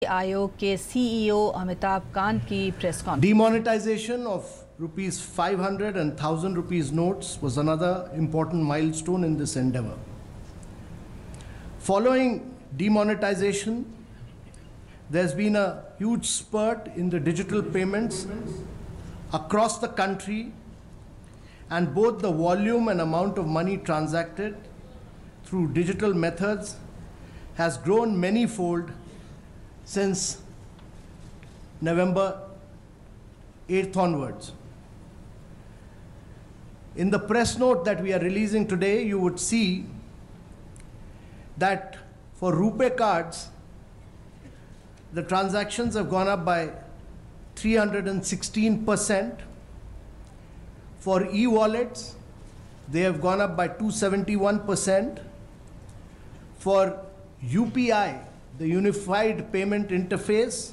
आयोग के सीईओ अमिताभ कांत की press conference. Demonetization of rupees 500 and 1000 rupees notes was another important milestone in this endeavor. Following demonetization, there's been a huge spurt in the digital payments across the country, and both the volume and amount of money transacted through digital methods has grown many-fold since November 8th onwards. In the press note that we are releasing today, you would see that for RuPay cards, the transactions have gone up by 316%. For e-wallets, they have gone up by 271%. For UPI, the Unified Payment Interface,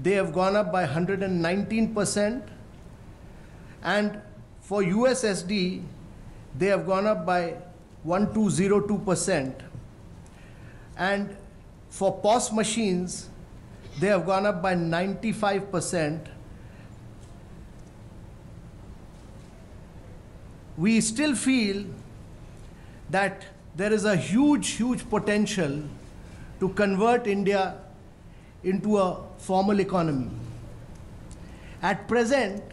they have gone up by 119%. And for USSD, they have gone up by 1202%. And for POS machines, they have gone up by 95%. We still feel that there is a huge potential to convert India into a formal economy. At present,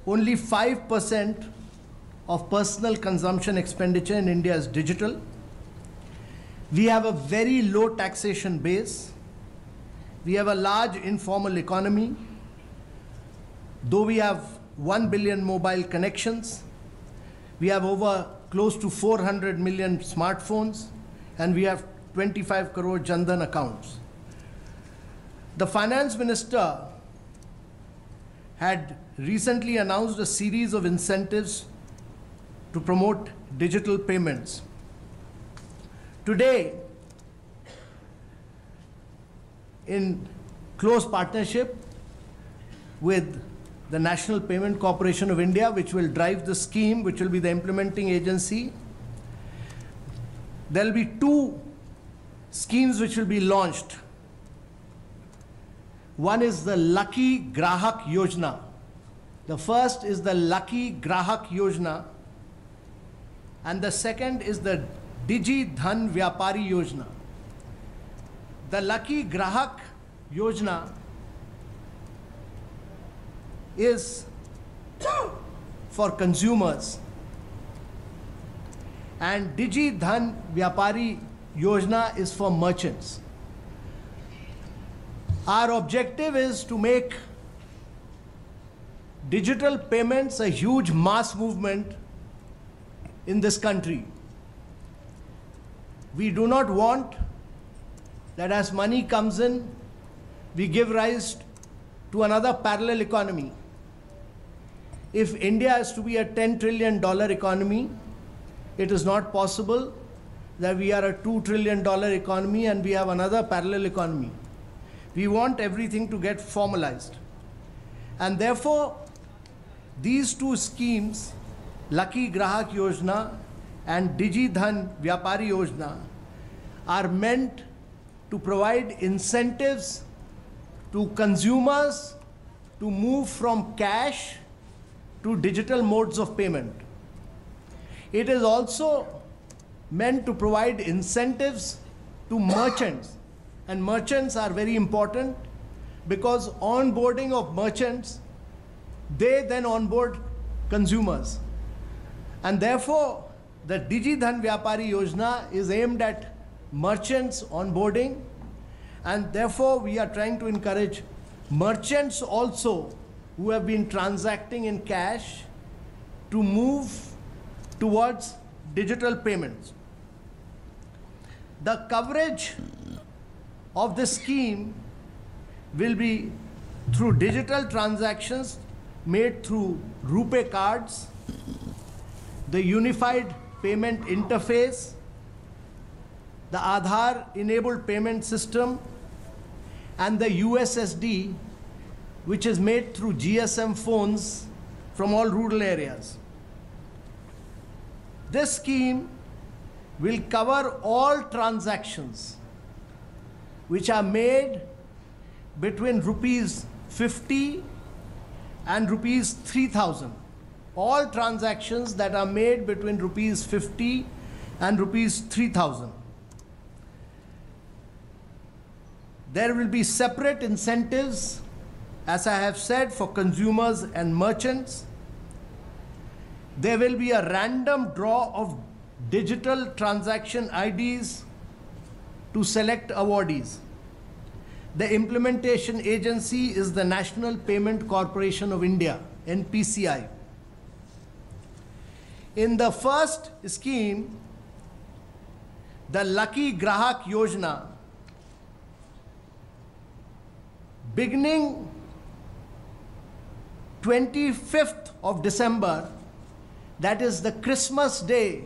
only 5% of personal consumption expenditure in India is digital. We have a very low taxation base. We have a large informal economy. Though we have 1 billion mobile connections, we have over close to 400 million smartphones, and we have 25 crore Jan Dhan accounts. The finance minister had recently announced a series of incentives to promote digital payments. Today, in close partnership with the National Payment Corporation of India, which will drive the scheme, which will be the implementing agency, there will be two schemes which will be launched. One is the Lucky Grahak Yojana. The first is the Lucky Grahak Yojana, and the second is the Digi Dhan Vyapari Yojana. The Lucky Grahak Yojana is for consumers, and Digi Dhan Vyapari Yojana is for merchants. Our objective is to make digital payments a huge mass movement in this country. We do not want that as money comes in, we give rise to another parallel economy. If India is to be a $10 trillion economy, it is not possible that we are a $2 trillion economy and we have another parallel economy. We want everything to get formalized. And therefore, these two schemes, Lucky Grahak Yojana and Digi Dhan Vyapari Yojana, are meant to provide incentives to consumers to move from cash to digital modes of payment. It is also meant to provide incentives to merchants, and merchants are very important because onboarding of merchants, they then onboard consumers. And therefore, the Digi Dhan Vyapari Yojana is aimed at merchants onboarding, and therefore we are trying to encourage merchants also who have been transacting in cash to move towards digital payments. The coverage of this scheme will be through digital transactions made through RuPay cards, the Unified Payment Interface, the Aadhaar-enabled payment system, and the USSD, which is made through GSM phones from all rural areas. This scheme will cover all transactions which are made between rupees 50 and rupees 3,000. All transactions that are made between rupees 50 and rupees 3,000. There will be separate incentives, as I have said, for consumers and merchants. There will be a random draw of digital transaction IDs to select awardees. The implementation agency is the National Payment Corporation of India, NPCI. In the first scheme, the Lucky Grahak Yojana, beginning 25th of December, that is the Christmas Day,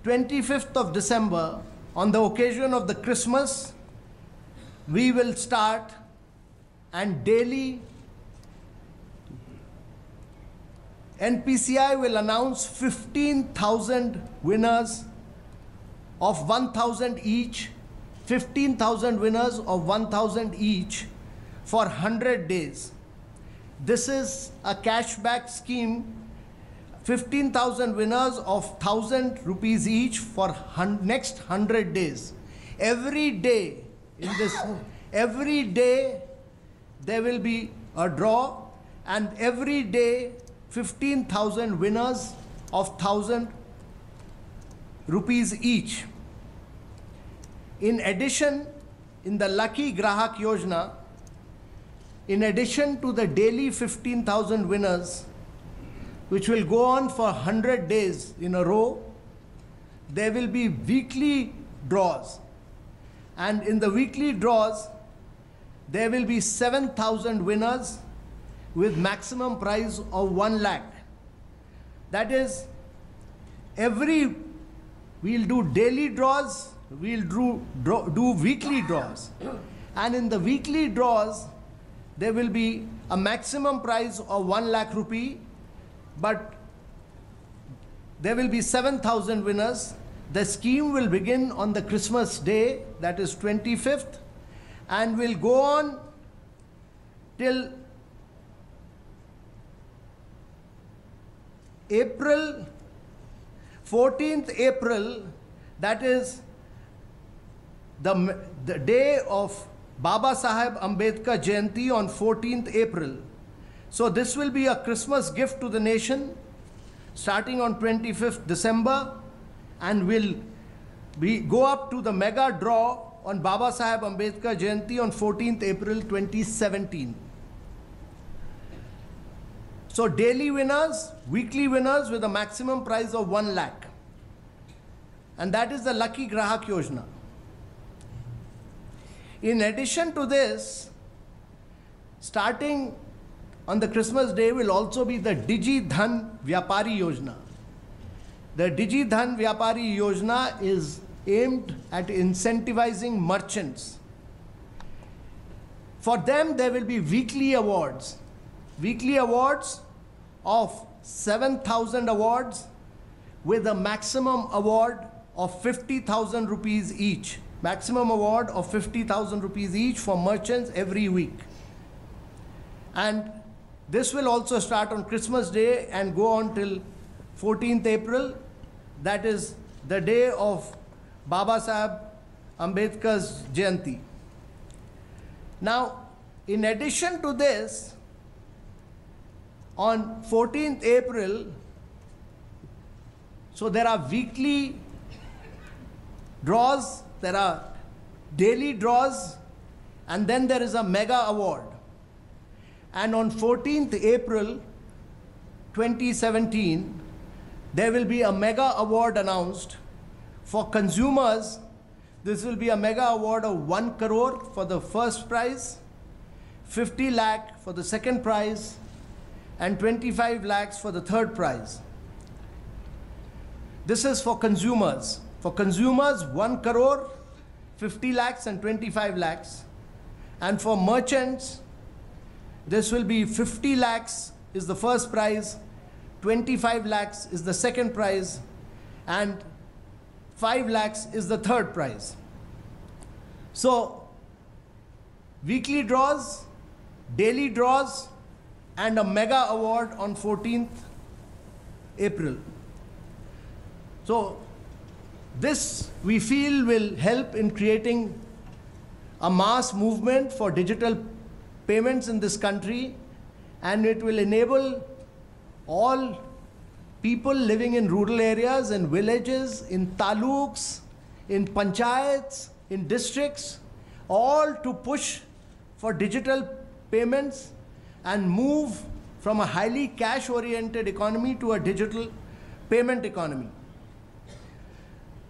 25th of December, on the occasion of the Christmas, we will start, and daily NPCI will announce 15,000 winners of 1,000 each, 15,000 winners of 1,000 each for 100 days. This is a cashback scheme, 15,000 winners of 1,000 rupees each for next 100 days. Every day in this, every day there will be a draw, and every day 15,000 winners of 1,000 rupees each. In addition, in the Lucky Grahak Yojana, in addition to the daily 15,000 winners, which will go on for 100 days in a row, there will be weekly draws. And in the weekly draws, there will be 7,000 winners with maximum prize of 1 lakh. That is, we'll do daily draws, we'll do weekly draws. And in the weekly draws, there will be a maximum prize of 1 lakh rupee, but there will be 7,000 winners. The scheme will begin on the Christmas Day, that is 25th, and will go on till April, 14th April, that is the day of Baba Saheb Ambedkar Jayanti on 14th April. So this will be a Christmas gift to the nation, starting on 25th December, and will go up to the mega draw on Baba Saheb Ambedkar Jayanti on 14th April 2017. So daily winners, weekly winners with a maximum prize of 1 lakh. And that is the Lucky Grahak Yojana. In addition to this, starting on the Christmas Day will also be the Digi Dhan Vyapari Yojana. The Digi Dhan Vyapari Yojana is aimed at incentivizing merchants. For them, there will be weekly awards. Weekly awards of 7,000 awards with a maximum award of 50,000 rupees each. Maximum award of 50,000 rupees each for merchants every week. And this will also start on Christmas Day and go on till 14th April. That is the day of Baba Saheb Ambedkar's Jayanti. Now, in addition to this, on 14th April, so there are weekly draws, there are daily draws, and then there is a mega award. And on 14th April 2017, there will be a mega award announced for consumers. This will be a mega award of 1 crore for the first prize, 50 lakh for the second prize, and 25 lakhs for the third prize. This is for consumers. For consumers, 1 crore, 50 lakhs and 25 lakhs. And for merchants, this will be 50 lakhs is the first prize, 25 lakhs is the second prize, and 5 lakhs is the third prize. So, weekly draws, daily draws, and a mega award on 14th April. So, this we feel will help in creating a mass movement for digital payments in this country, and it will enable all people living in rural areas, in villages, in taluks, in panchayats, in districts, all to push for digital payments and move from a highly cash-oriented economy to a digital payment economy.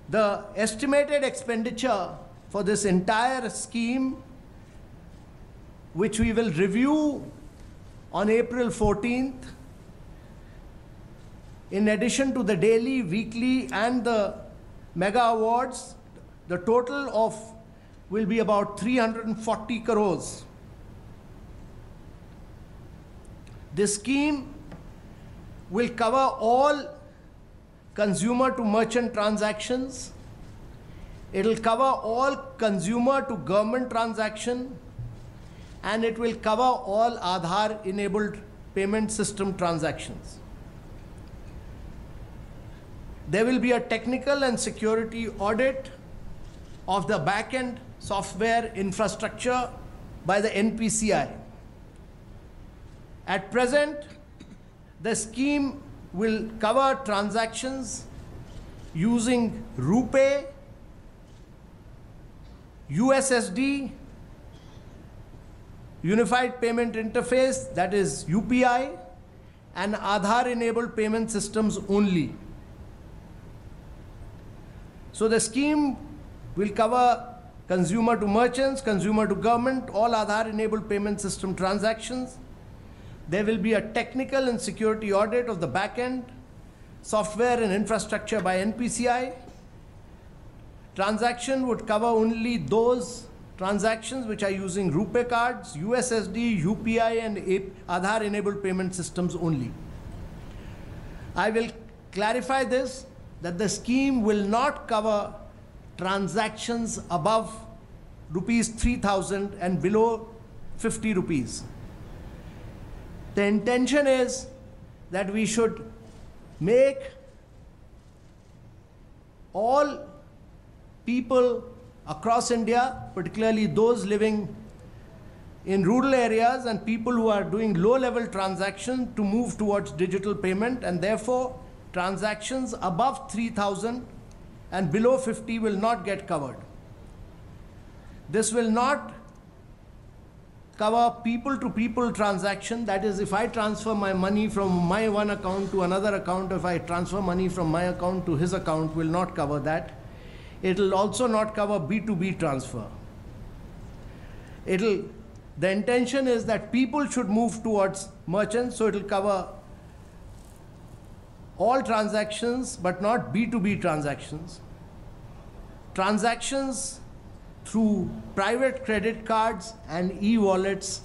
The estimated expenditure for this entire scheme, which we will review on April 14th, in addition to the daily, weekly, and the mega awards, the total of will be about 340 crores. This scheme will cover all consumer to merchant transactions. It will cover all consumer to government transaction, and it will cover all Aadhaar enabled payment system transactions. There will be a technical and security audit of the back-end software infrastructure by the NPCI. At present, the scheme will cover transactions using RuPay, USSD, Unified Payment Interface, that is UPI, and Aadhaar-enabled payment systems only. So the scheme will cover consumer to merchants, consumer to government, all Aadhaar-enabled payment system transactions. There will be a technical and security audit of the back-end software and infrastructure by NPCI. Transaction would cover only those transactions which are using RuPay cards, USSD, UPI, and Aadhaar-enabled payment systems only. I will clarify this, that the scheme will not cover transactions above rupees 3,000 and below 50 rupees. The intention is that we should make all people across India, particularly those living in rural areas and people who are doing low-level transactions, to move towards digital payment, and therefore transactions above 3,000 and below 50 will not get covered. This will not cover people-to-people transaction. That is, if I transfer my money from my one account to another account, if I transfer money from my account to his account, will not cover that. It will also not cover B2B transfer. The intention is that people should move towards merchants, so it will cover all transactions, but not B2B transactions. Transactions through private credit cards and e-wallets,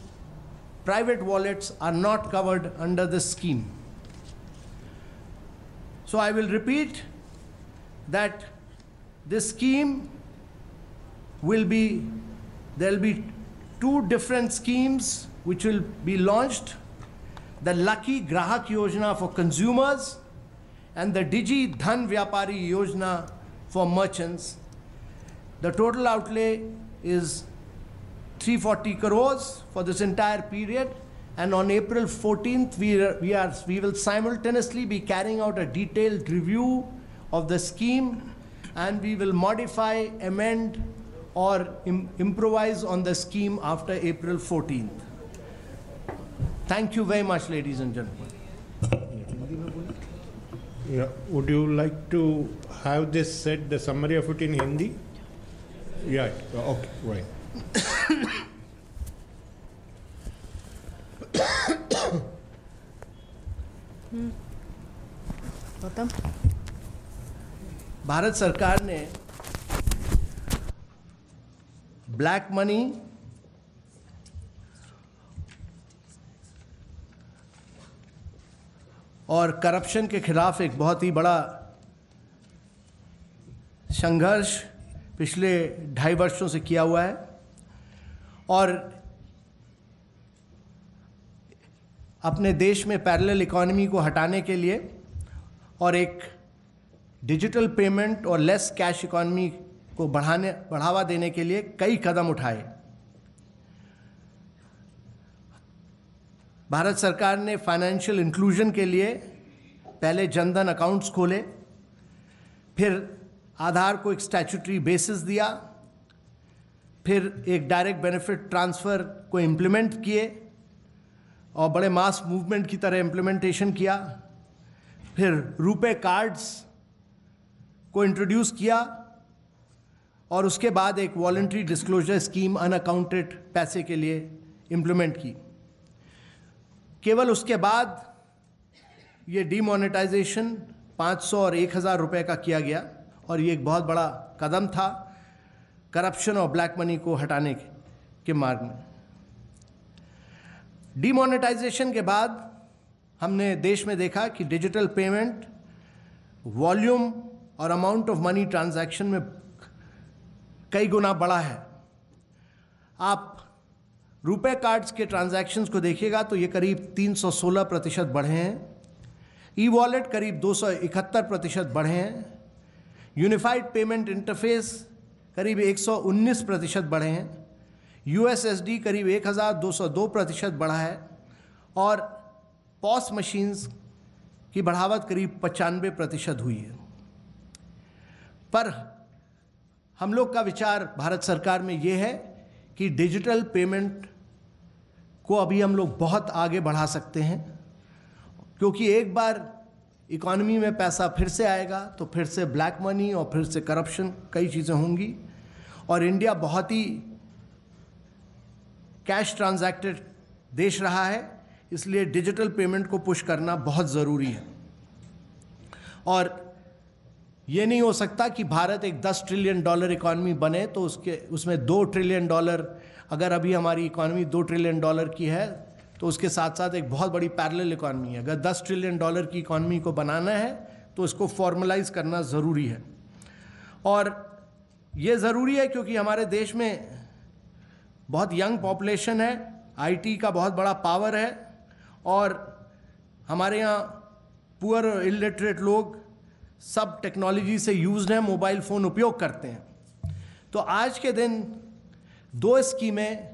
private wallets, are not covered under this scheme. So I will repeat that this scheme will be, there will be two different schemes which will be launched: the Lucky Grahak Yojana for consumers and the Digi Dhan Vyapari Yojana for merchants. The total outlay is 340 crores for this entire period, and on April 14th we will simultaneously be carrying out a detailed review of the scheme, and we will modify, amend, or improvise on the scheme after April 14th. Thank you very much, ladies and gentlemen. Yeah. Would you like to have this said, the summary of it in Hindi? Yeah. Okay. Right. Bharat सरकार ने black money और corruption के खिलाफ एक बहुत ही बड़ा संघर्ष पिछले 2.5 वर्षों से किया हुआ है। और अपने देश में पैरेलल इकोनॉमी को हटाने के लिए और एक डिजिटल पेमेंट और लेस कैश इकोनॉमी को बढ़ावा देने के लिए कई कदम उठाए। भारत सरकार ने फाइनेंशियल इंक्लूजन के लिए पहले जनधन अकाउंट्स खोले, फिर आधार को एक स्टैट्यूटरी बेसिस दिया, फिर एक डायरेक्ट बेनिफिट ट्रांसफ़र को इम्प्लीमेंट किए और बड़े मास मूवमेंट की तरह इम्प्लीमेंटेशन किया, फिर रुपे कार्ड्स को इंट्रोड्यूस किया और उसके बाद एक वॉलंटरी डिस्क्लोजर स्कीम अनअकाउंटेड पैसे के लिए इम्प्लीमेंट की। केवल उसके बाद ये डीमोनेटाइजेशन 500 और 1000 रुपये का किया गया और ये एक बहुत बड़ा कदम था करप्शन और ब्लैक मनी को हटाने के मार्ग में। डीमोनेटाइजेशन के बाद हमने देश में देखा कि डिजिटल पेमेंट वॉल्यूम और अमाउंट ऑफ मनी ट्रांजैक्शन में कई गुना बढ़ा है। आप रुपे कार्ड्स के ट्रांजैक्शंस को देखिएगा तो ये करीब 316% बढ़े हैं, ई वॉलेट करीब 271% बढ़े हैं, यूनिफाइड पेमेंट इंटरफेस करीब 119% बढ़े हैं, यूएसएसडी करीब 1202% बढ़ा है और पॉस मशीन्स की बढ़ावत करीब 95% हुई है। पर हम लोग का विचार भारत सरकार में ये है कि डिजिटल पेमेंट को अभी हम लोग बहुत आगे बढ़ा सकते हैं, क्योंकि एक बार इकॉनमी में पैसा फिर से आएगा तो फिर से ब्लैक मनी और फिर से करप्शन कई चीज़ें होंगी और इंडिया बहुत ही कैश ट्रांजैक्टेड देश रहा है, इसलिए डिजिटल पेमेंट को पुश करना बहुत ज़रूरी है। और ये नहीं हो सकता कि भारत एक $10 ट्रिलियन इकॉनमी बने तो उसमें $2 ट्रिलियन, अगर अभी हमारी इकॉनमी $2 ट्रिलियन की है तो उसके साथ साथ एक बहुत बड़ी पैरेलल इकॉनमी है। अगर $10 ट्रिलियन की इकॉनमी को बनाना है तो इसको फॉर्मलाइज करना ज़रूरी है। और ये ज़रूरी है क्योंकि हमारे देश में बहुत यंग पॉपुलेशन है, आईटी का बहुत बड़ा पावर है और हमारे यहाँ पुअर और इलिटरेट लोग सब टेक्नोलॉजी से यूज्ड हैं, मोबाइल फ़ोन उपयोग करते हैं। तो आज के दिन 2 स्कीमें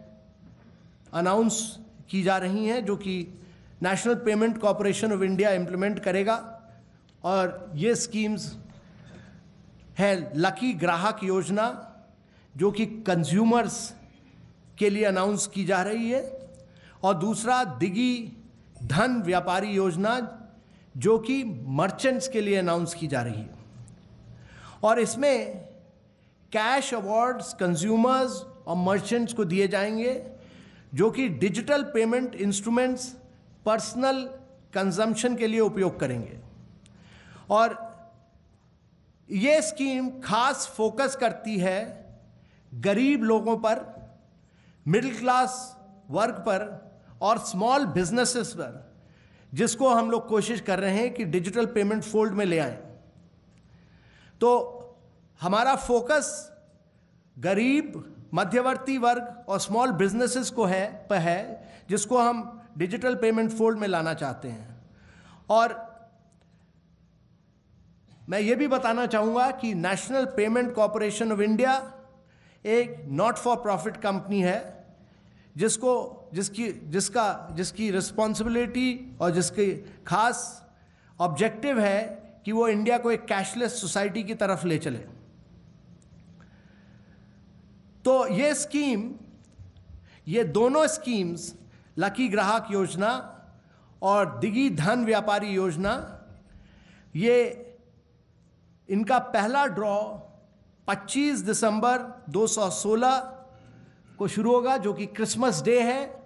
अनाउंस की जा रही हैं जो कि national payment corporation of India implement करेगा और ये स्कीम्स है लकी ग्राहक योजना जो कि कंज्यूमर्स के लिए अनाउंस की जा रही है और दूसरा दिगी धन व्यापारी योजना जो कि मर्चेंट्स के लिए अनाउंस की जा रही है। और इसमें कैश अवार्ड्स कंज्यूमर्स और मर्चेंट्स को दिए जाएंगे जो कि digital payment instruments personal consumption के लिए उपयोग करेंगे। और ये स्कीम खास फोकस करती है गरीब लोगों पर, मिडिल क्लास वर्ग पर और स्मॉल बिजनेसेस पर, जिसको हम लोग कोशिश कर रहे हैं कि डिजिटल पेमेंट फोल्ड में ले आएं। तो हमारा फोकस गरीब, मध्यवर्ती वर्ग और स्मॉल बिजनेसेस को है जिसको हम डिजिटल पेमेंट फोल्ड में लाना चाहते हैं। और मैं ये भी बताना चाहूँगा कि national payment corporation of India एक नॉट फॉर प्रॉफिट कंपनी है जिसकी रिस्पॉन्सिबिलिटी और जिसकी खास ऑब्जेक्टिव है कि वो इंडिया को एक कैशलेस सोसाइटी की तरफ ले चले। तो ये दोनों स्कीम्स लकी ग्राहक योजना और दिगी धन व्यापारी योजना, ये इनका पहला ड्रॉ 25 दिसंबर 2016 को शुरू होगा जो कि क्रिसमस डे है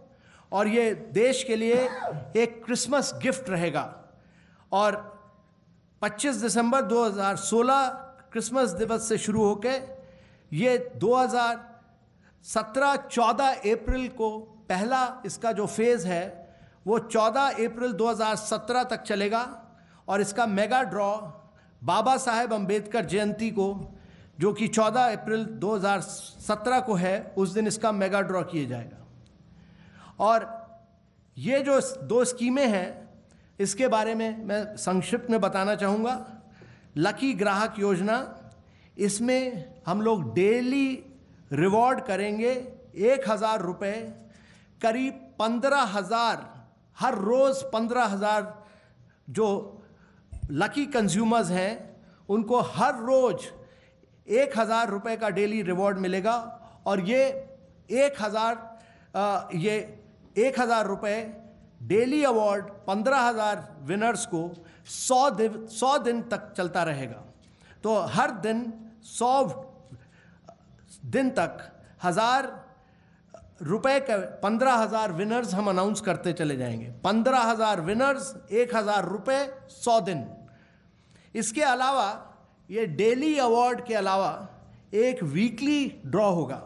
और ये देश के लिए एक क्रिसमस गिफ्ट रहेगा। और 25 दिसंबर 2016 क्रिसमस दिवस से शुरू होकर ये 2017-14 अप्रैल को पहला इसका जो फेज़ है वो 14 अप्रैल 2017 तक चलेगा। और इसका मेगा ड्रॉ बाबा साहेब अम्बेडकर जयंती को जो कि 14 अप्रैल 2017 को है, उस दिन इसका मेगा ड्रॉ किया जाएगा। और ये जो 2 स्कीमें हैं, इसके बारे में मैं संक्षिप्त में बताना चाहूँगा। लकी ग्राहक योजना, इसमें हम लोग डेली रिवॉर्ड करेंगे 1,000 रुपये, करीब 15,000, हर रोज़ 15,000 जो लकी कंज्यूमर्स हैं उनको हर रोज़ 1,000 रुपये का डेली रिवॉर्ड मिलेगा। और ये 1,000 रुपये डेली अवार्ड 15,000 विनर्स को 100 दिन तक चलता रहेगा। तो हर दिन 100 दिन तक 1,000 रुपये का 15,000 विनर्स हम अनाउंस करते चले जाएंगे। 15,000 विनर्स, 1,000 रुपये, 100 दिन। इसके अलावा ये डेली अवार्ड के अलावा एक वीकली ड्रॉ होगा,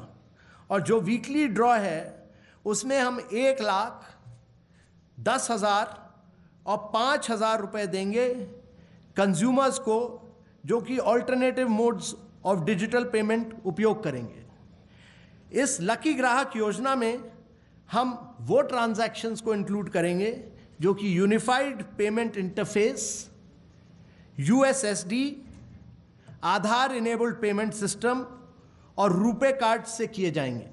और जो वीकली ड्रॉ है उसमें हम 1,00,000, 10,000 और 5,000 रुपये देंगे कंज्यूमर्स को जो कि alternative modes of digital payment उपयोग करेंगे। इस लकी ग्राहक योजना में हम वो ट्रांजैक्शंस को इंक्लूड करेंगे जो कि यूनिफाइड पेमेंट इंटरफेस, USSD, आधार इनेबल्ड पेमेंट सिस्टम और रुपे कार्ड से किए जाएंगे।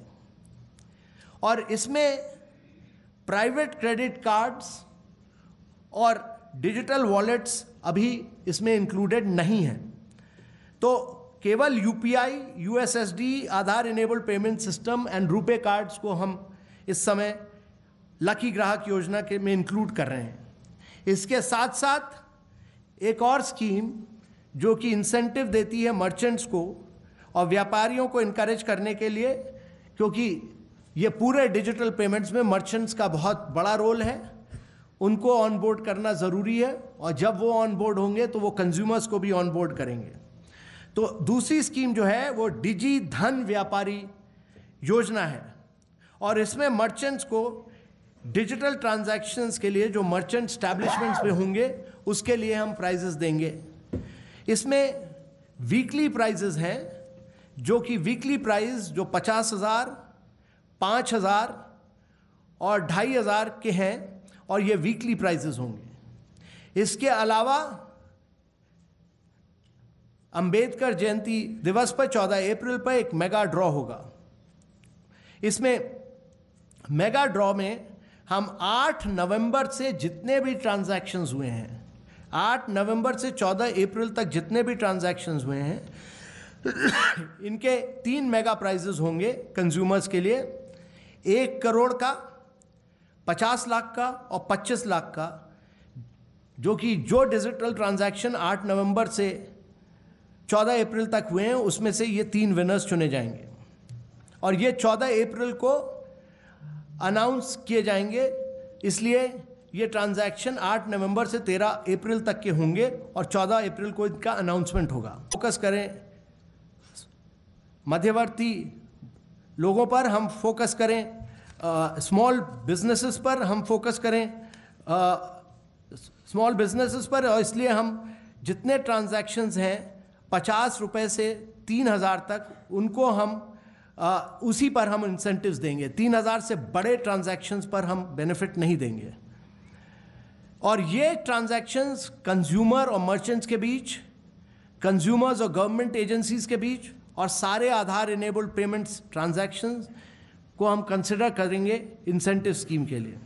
और इसमें प्राइवेट क्रेडिट कार्ड्स और डिजिटल वॉलेट्स अभी इसमें इंक्लूडेड नहीं हैं। तो केवल UPI, USSD, Aadhaar enabled payment system and RuPay cards को हम इस समय लकी ग्राहक योजना के में इंक्लूड कर रहे हैं। इसके साथ साथ एक और स्कीम जो कि इंसेंटिव देती है मर्चेंट्स को और व्यापारियों को इनकरेज करने के लिए, क्योंकि ये पूरे डिजिटल पेमेंट्स में मर्चेंट्स का बहुत बड़ा रोल है, उनको ऑन बोर्ड करना ज़रूरी है। और जब वो ऑन बोर्ड होंगे तो वो कंज्यूमर्स को भी ऑन बोर्ड करेंगे। तो दूसरी स्कीम जो है वो डिजी धन व्यापारी योजना है, और इसमें मर्चेंट्स को डिजिटल ट्रांजैक्शंस के लिए जो मर्चेंट स्टैब्लिशमेंट्स में होंगे उसके लिए हम प्राइजेस देंगे। इसमें वीकली प्राइजेस हैं, जो कि वीकली प्राइस जो 50,000, 5,000 और 2,500 के हैं, और ये वीकली प्राइजेस होंगे। इसके अलावा अंबेडकर जयंती दिवस पर 14 अप्रैल पर एक मेगा ड्रॉ होगा। इसमें मेगा ड्रॉ में हम 8 नवंबर से जितने भी ट्रांजैक्शंस हुए हैं, 8 नवंबर से 14 अप्रैल तक जितने भी ट्रांजैक्शंस हुए हैं, इनके 3 मेगा प्राइजेस होंगे कंज्यूमर्स के लिए। 1 करोड़ का, 50 लाख का और 25 लाख का, जो कि जो डिजिटल ट्रांजैक्शन 8 नवंबर से 14 अप्रैल तक हुए हैं उसमें से ये 3 विनर्स चुने जाएंगे। और ये 14 अप्रैल को अनाउंस किए जाएंगे, इसलिए ये ट्रांजैक्शन 8 नवंबर से 13 अप्रैल तक के होंगे और 14 अप्रैल को इनका अनाउंसमेंट होगा। फोकस करें मध्यवर्ती लोगों पर, हम फोकस करें स्मॉल बिजनेसेस पर, हम फोकस करें स्मॉल बिजनेसेस पर, और इसलिए हम जितने ट्रांजैक्शंस हैं 50 रुपये से 3,000 तक, उनको हम उसी पर हम इंसेंटिव्स देंगे। 3,000 से बड़े ट्रांजैक्शंस पर हम बेनिफिट नहीं देंगे। और ये ट्रांजैक्शंस कंज्यूमर और मर्चेंट्स के बीच, कंज्यूमर्स और गवर्नमेंट एजेंसीज के बीच, और सारे आधार इनेबल्ड पेमेंट्स ट्रांजैक्शंस को हम कंसिडर करेंगे इंसेंटिव स्कीम के लिए।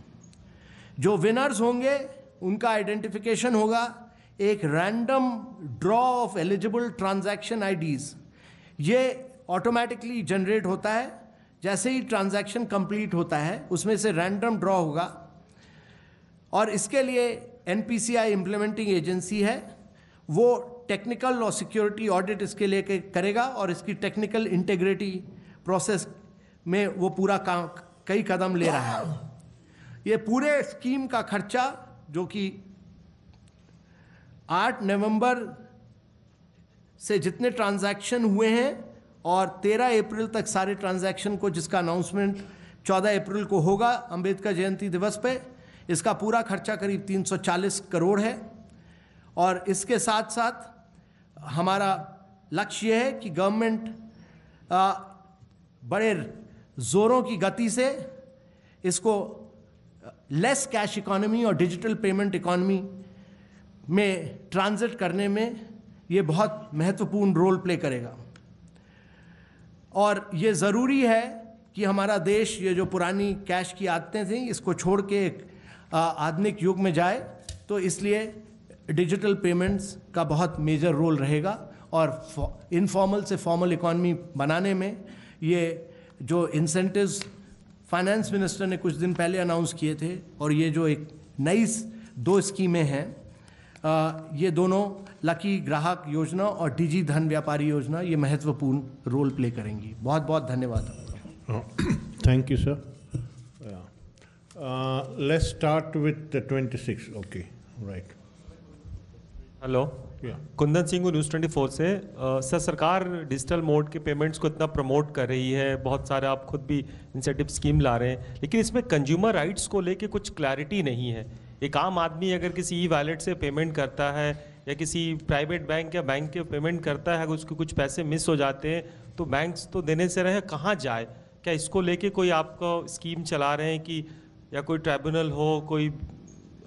जो विनर्स होंगे उनका आइडेंटिफिकेशन होगा, एक random draw of eligible transaction IDs, ये ऑटोमेटिकली जनरेट होता है। जैसे ही ट्रांजैक्शन कंप्लीट होता है उसमें से रैंडम ड्रॉ होगा, और इसके लिए NPCI इम्प्लीमेंटिंग एजेंसी है, वो टेक्निकल और सिक्योरिटी ऑडिट इसके लिए करेगा, और इसकी टेक्निकल इंटीग्रिटी प्रोसेस में वो पूरा काम कई कदम ले रहा है। ये पूरे स्कीम का खर्चा जो कि 8 नवंबर से जितने ट्रांजैक्शन हुए हैं और 13 अप्रैल तक सारे ट्रांजैक्शन को, जिसका अनाउंसमेंट 14 अप्रैल को होगा अंबेडकर जयंती दिवस पे, इसका पूरा खर्चा करीब 340 करोड़ है। और इसके साथ साथ हमारा लक्ष्य है कि गवर्नमेंट बड़े जोरों की गति से इसको लेस कैश इकोनॉमी और डिजिटल पेमेंट इकोनॉमी में ट्रांजिट करने में ये बहुत महत्वपूर्ण रोल प्ले करेगा। और ये ज़रूरी है कि हमारा देश ये जो पुरानी कैश की आदतें थी इसको छोड़ के एक आधुनिक युग में जाए, तो इसलिए डिजिटल पेमेंट्स का बहुत मेजर रोल रहेगा। और इनफॉर्मल से फॉर्मल इकॉनमी बनाने में ये जो इंसेंटिव्स फाइनेंस मिनिस्टर ने कुछ दिन पहले अनाउंस किए थे और ये जो एक नई 2 स्कीमें हैं, ये दोनों लकी ग्राहक योजना और डिजी धन व्यापारी योजना ये महत्वपूर्ण रोल प्ले करेंगी। बहुत बहुत धन्यवाद। Thank you, sir. Let's start with the 26. Okay, right. Hello, Kundan Singh news 24 से। सर, सरकार डिजिटल मोड के पेमेंट्स को इतना प्रमोट कर रही है, बहुत सारे आप खुद भी इंसेंटिव स्कीम ला रहे हैं, लेकिन इसमें कंज्यूमर राइट्स को लेके कुछ क्लैरिटी नहीं है। एक आम आदमी अगर किसी ई वैलेट से पेमेंट करता है या किसी प्राइवेट बैंक या बैंक के पेमेंट करता है, अगर उसके कुछ पैसे मिस हो जाते हैं तो बैंक्स तो देने से रहे, कहाँ जाए? क्या इसको लेके कोई आपको स्कीम चला रहे हैं कि या कोई ट्राइब्यूनल हो, कोई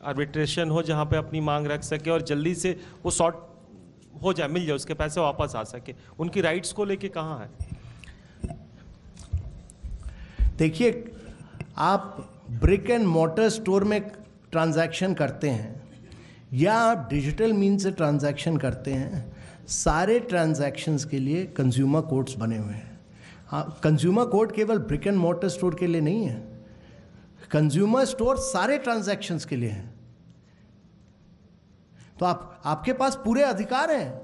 आर्बिट्रेशन हो जहाँ पे अपनी मांग रख सके और जल्दी से वो सॉर्ट हो जाए, मिल जाए, उसके पैसे वापस आ सके? उनकी राइट्स को लेके कहाँ है? देखिए, आप ब्रिक एंड मोर्टर स्टोर में ट्रांजैक्शन करते हैं या आप डिजिटल मीन से ट्रांजैक्शन करते हैं, सारे ट्रांजैक्शंस के लिए कंज्यूमर कोड्स बने हुए हैं। हाँ, कंज्यूमर कोड केवल ब्रिक एंड मोर्टर स्टोर के लिए नहीं है, कंज्यूमर स्टोर सारे ट्रांजैक्शंस के लिए हैं। तो आपके पास पूरे अधिकार हैं।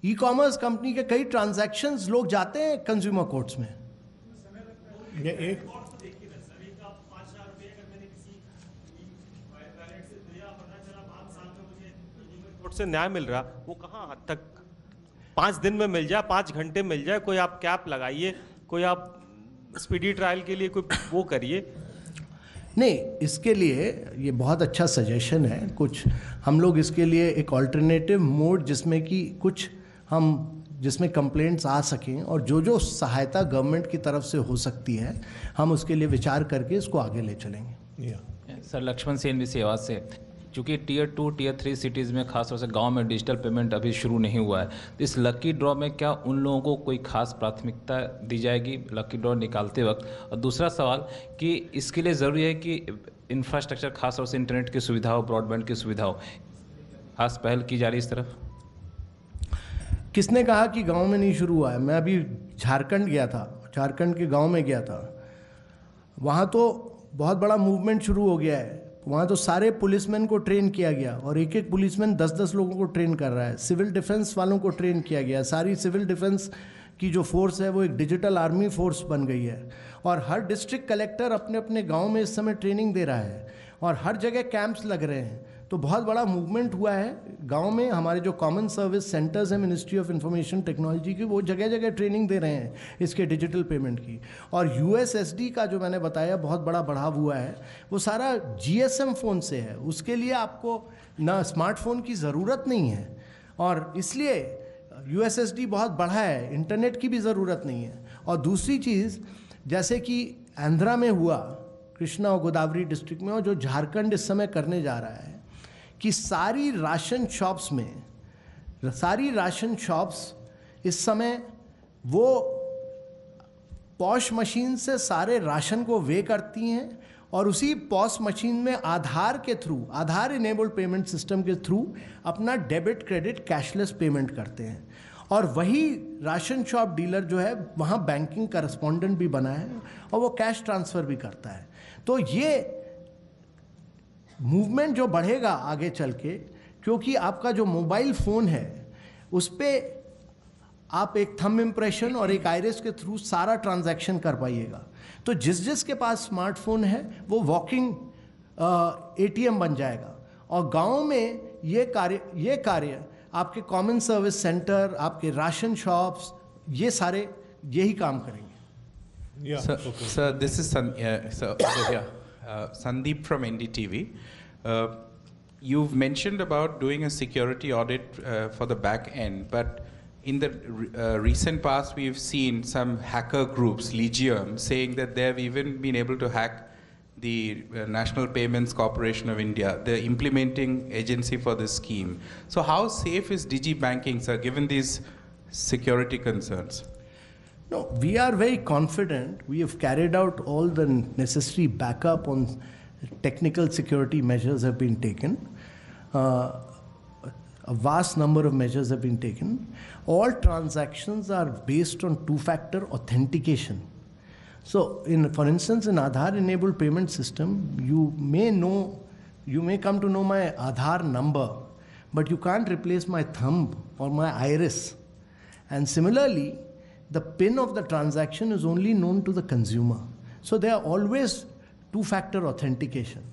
ई कॉमर्स कंपनी के कई ट्रांजैक्शंस लोग जाते हैं कंज्यूमर कोर्ट्स में। से न्याय मिल रहा, वो कहाँ हद तक 5 दिन में मिल जाए, 5 घंटे मिल जाए, कोई आप कैप लगाइए, कोई आप स्पीडी ट्रायल के लिए कोई वो करिए। नहीं, इसके लिए ये बहुत अच्छा सजेशन है। कुछ हम लोग इसके लिए एक ऑल्टरनेटिव मोड जिसमें कि कुछ हम जिसमें कंप्लेंट्स आ सकें और जो सहायता गवर्नमेंट की तरफ से हो सकती है हम उसके लिए विचार करके इसको आगे ले चलेंगे। सर, लक्ष्मण सेन भी सेवा से, चूँकि टियर 2 टियर 3 सिटीज़ में खासतौर से गांव में डिजिटल पेमेंट अभी शुरू नहीं हुआ है, तो इस लकी ड्रॉ में क्या उन लोगों को कोई खास प्राथमिकता दी जाएगी लकी ड्रॉ निकालते वक्त? और दूसरा सवाल कि इसके लिए ज़रूरी है कि इंफ्रास्ट्रक्चर खासतौर से इंटरनेट की सुविधा हो, ब्रॉडबैंड की सुविधा हो, खास पहल की जा रही इस तरफ? किसने कहा कि गाँव में नहीं शुरू हुआ है? मैं अभी झारखंड गया था, झारखंड के गाँव में गया था, वहाँ तो बहुत बड़ा मूवमेंट शुरू हो गया है। वहाँ तो सारे पुलिसमैन को ट्रेन किया गया और एक एक पुलिसमैन 10-10 लोगों को ट्रेन कर रहा है। सिविल डिफेंस वालों को ट्रेन किया गया। सारी सिविल डिफेंस की जो फोर्स है वो एक डिजिटल आर्मी फोर्स बन गई है और हर डिस्ट्रिक्ट कलेक्टर अपने अपने गांव में इस समय ट्रेनिंग दे रहा है और हर जगह कैंप्स लग रहे हैं। तो बहुत बड़ा मूवमेंट हुआ है गांव में। हमारे जो कॉमन सर्विस सेंटर्स हैं मिनिस्ट्री ऑफ इंफॉर्मेशन टेक्नोलॉजी की, वो जगह जगह ट्रेनिंग दे रहे हैं इसके डिजिटल पेमेंट की। और यूएसएसडी का जो मैंने बताया बहुत बड़ा बढ़ाव हुआ है, वो सारा जीएसएम फ़ोन से है। उसके लिए आपको ना स्मार्टफोन की ज़रूरत नहीं है और इसलिए यूएसएसडी बहुत बढ़ा है, इंटरनेट की भी ज़रूरत नहीं है। और दूसरी चीज़, जैसे कि आंध्रा में हुआ, कृष्णा और गोदावरी डिस्ट्रिक्ट में, और जो झारखंड इस समय करने जा रहा है कि सारी राशन शॉप्स इस समय वो पॉश मशीन से सारे राशन को वे करती हैं और उसी पॉश मशीन में आधार के थ्रू, आधार इनेबल्ड पेमेंट सिस्टम के थ्रू अपना डेबिट क्रेडिट कैशलेस पेमेंट करते हैं। और वही राशन शॉप डीलर जो है वहाँ बैंकिंग करस्पॉन्डेंट भी बना है और वो कैश ट्रांसफ़र भी करता है। तो ये मूवमेंट जो बढ़ेगा आगे चल के, क्योंकि आपका जो मोबाइल फ़ोन है उस पर आप एक थंब इम्प्रेशन और एक आइरिस के थ्रू सारा ट्रांजैक्शन कर पाइएगा। तो जिस के पास स्मार्टफोन है वो वॉकिंग एटीएम बन जाएगा। और गांव में ये कार्य आपके कॉमन सर्विस सेंटर, आपके राशन शॉप्स, ये सारे यही काम करेंगे। Sir, this is Sandeep from NDTV. You've mentioned about doing a security audit for the back end, but in the recent past, we've seen some hacker groups, Legium, saying that they've even been able to hack the National Payments Corporation of India, the implementing agency for this scheme. So how safe is digi-banking, sir, given these security concerns? No, we are very confident. We have carried out all the necessary backup on technical security measures have been taken. A vast number of measures have been taken. All transactions are based on two-factor authentication. So, for instance, in Aadhaar-enabled payment system, you may come to know my Aadhaar number, but you can't replace my thumb or my iris. And similarly, the PIN of the transaction is only known to the consumer. So there are always two-factor authentication.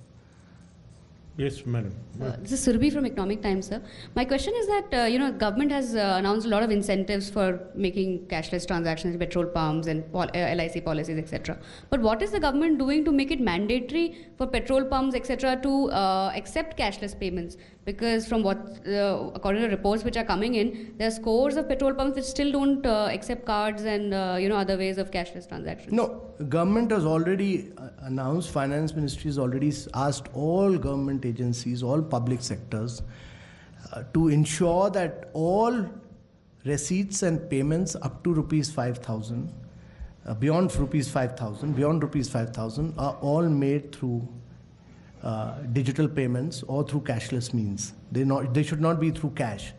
Yes, madam. This is Surabhi from Economic Times, sir. My question is that, government has announced a lot of incentives for making cashless transactions, petrol pumps and LIC policies, etc. But what is the government doing to make it mandatory for petrol pumps, etc. to accept cashless payments? Because from what, according to reports which are coming in, there are scores of petrol pumps which still don't accept cards and, other ways of cashless transactions. No, government has already announced, Finance Ministry has already asked all government agencies, all public sectors, to ensure that all receipts and payments up to rupees 5,000, beyond rupees 5,000 are all made through digital payments or through cashless means. They should not be through cash.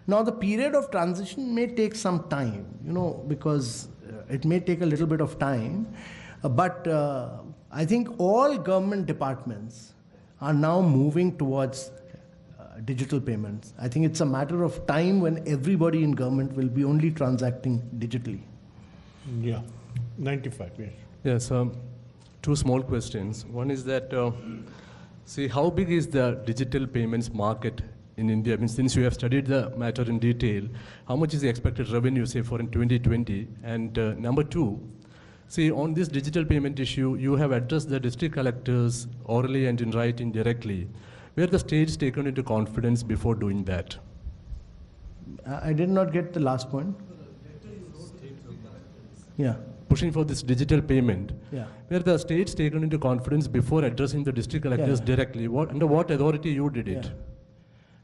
Now the period of transition may take some time, because it may take a little bit of time, but I think all government departments are now moving towards digital payments. I think it's a matter of time when everybody in government will be only transacting digitally. Yeah, 95, yes. Yes, two small questions. One is that, see, how big is the digital payments market in India? I mean, since you have studied the matter in detail, how much is the expected revenue, say, for in 2020? And number two, see, on this digital payment issue, you have addressed the district collectors orally and in writing directly. Were the states taken into confidence before doing that? I did not get the last point. Yeah. Pushing for this digital payment. Yeah. Were the states taken into confidence before addressing the district collectors directly? Under what authority you did it? Yeah.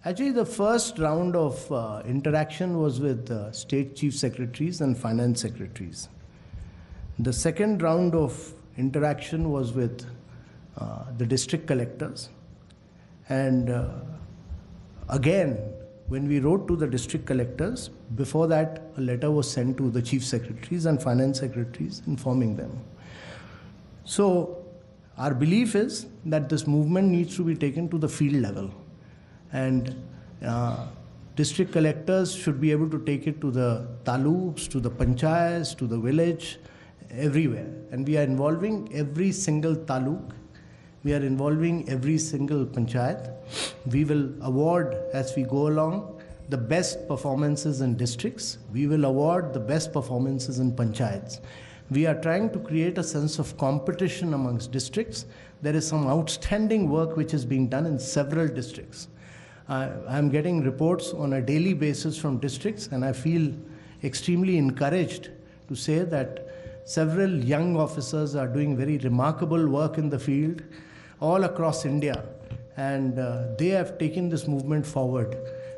Actually, the first round of interaction was with state chief secretaries and finance secretaries. The second round of interaction was with the district collectors. And again, when we wrote to the district collectors, before that, a letter was sent to the chief secretaries and finance secretaries informing them. So our belief is that this movement needs to be taken to the field level. And district collectors should be able to take it to the taluks, to the panchayats, to the village, everywhere. And we are involving every single taluk. We are involving every single panchayat. We will award, as we go along, the best performances in districts. We will award the best performances in panchayats. We are trying to create a sense of competition amongst districts. There is some outstanding work which is being done in several districts. I'm getting reports on a daily basis from districts, and I feel extremely encouraged to say that several young officers are doing very remarkable work in the field all across India, and they have taken this movement forward.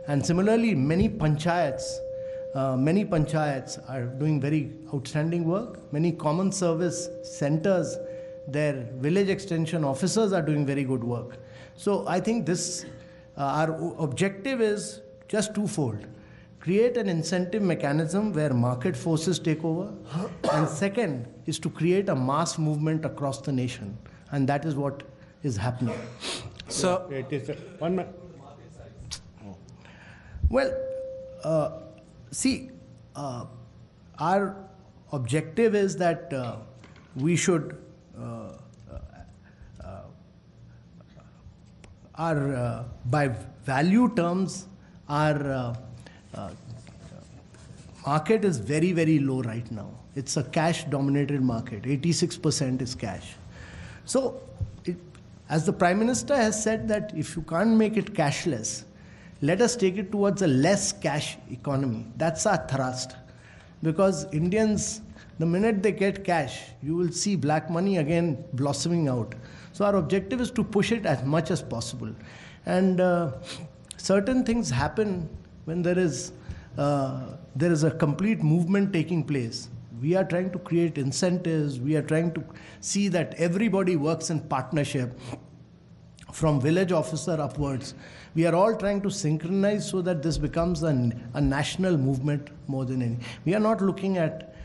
And similarly, many panchayats are doing very outstanding work. Many common service centers, their village extension officers are doing very good work. So I think this, our objective is just twofold. Create an incentive mechanism where market forces take over. And second is to create a mass movement across the nation. And that is what is happening. So it is one minute. Well, see, our objective is that we should, by value terms, our market is very, very low right now. It's a cash-dominated market. 86% is cash. So, as the Prime Minister has said that if you can't make it cashless, let us take it towards a less cash economy. That's our thrust. Because Indians, the minute they get cash, you will see black money again blossoming out. So our objective is to push it as much as possible. And certain things happen when there is a complete movement taking place. We are trying to create incentives. We are trying to see that everybody works in partnership from village officer upwards. We are all trying to synchronize so that this becomes a national movement more than any. We are not looking at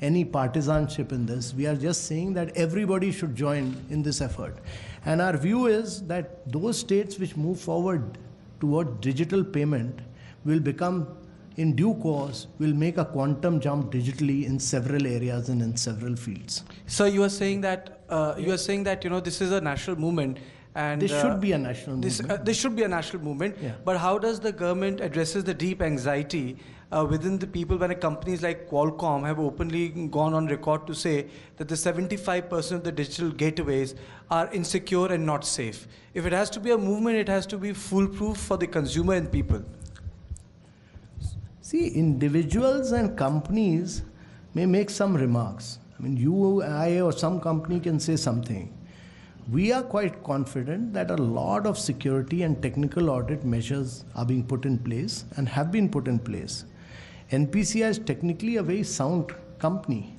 any partisanship in this. We are just saying that everybody should join in this effort. And our view is that those states which move forward toward digital payment will become, in due course, will make a quantum jump digitally in several areas and in several fields. So you are saying that this is a national movement. And this should be a national movement. This should be a national movement. Yeah. But how does the government addresses the deep anxiety within the people when companies like Qualcomm have openly gone on record to say that the 75% of the digital gateways are insecure and not safe? If it has to be a movement, it has to be foolproof for the consumer and people. See, individuals and companies may make some remarks. I mean, you, I, or some company can say something. We are quite confident that a lot of security and technical audit measures are being put in place and have been put in place. NPCI is technically a very sound company,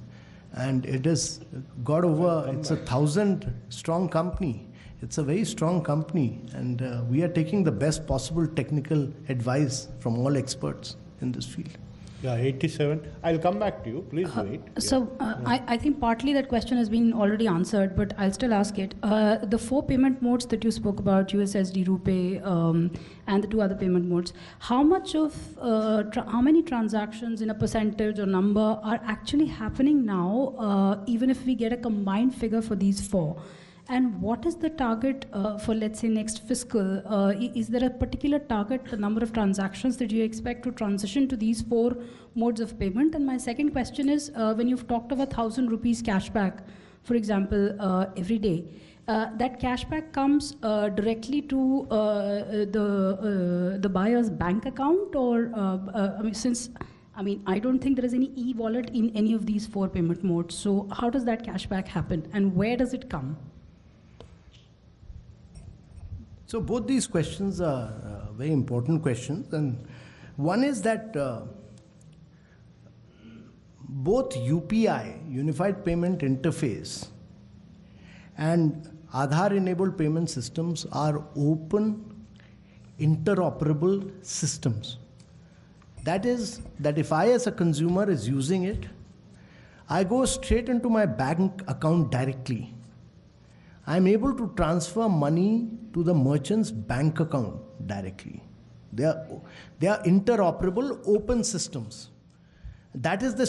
and it has got over, it's a 1,000-strong company. It's a very strong company, and we are taking the best possible technical advice from all experts in this field. Yeah, 87. I'll come back to you. Please wait. So I think partly that question has been already answered, but I'll still ask it. The 4 payment modes that you spoke about, USSD, RuPay, and the 2 other payment modes, how much of, how many transactions in a percentage or number are actually happening now, even if we get a combined figure for these 4? And what is the target for, let's say, next fiscal? Is there a particular target, the number of transactions that you expect to transition to these 4 modes of payment? And my second question is, when you've talked about 1,000 rupees cashback, for example, every day, that cashback comes directly to the buyer's bank account, or I don't think there is any e-wallet in any of these 4 payment modes. So how does that cashback happen, and where does it come? So both these questions are very important questions, and one is that both UPI, Unified Payment Interface, and Aadhaar-enabled payment systems are open, interoperable systems. That is, that if I as a consumer is using it, I go straight into my bank account directly. I'm able to transfer money to the merchant's bank account directly. They are interoperable, open systems. That is the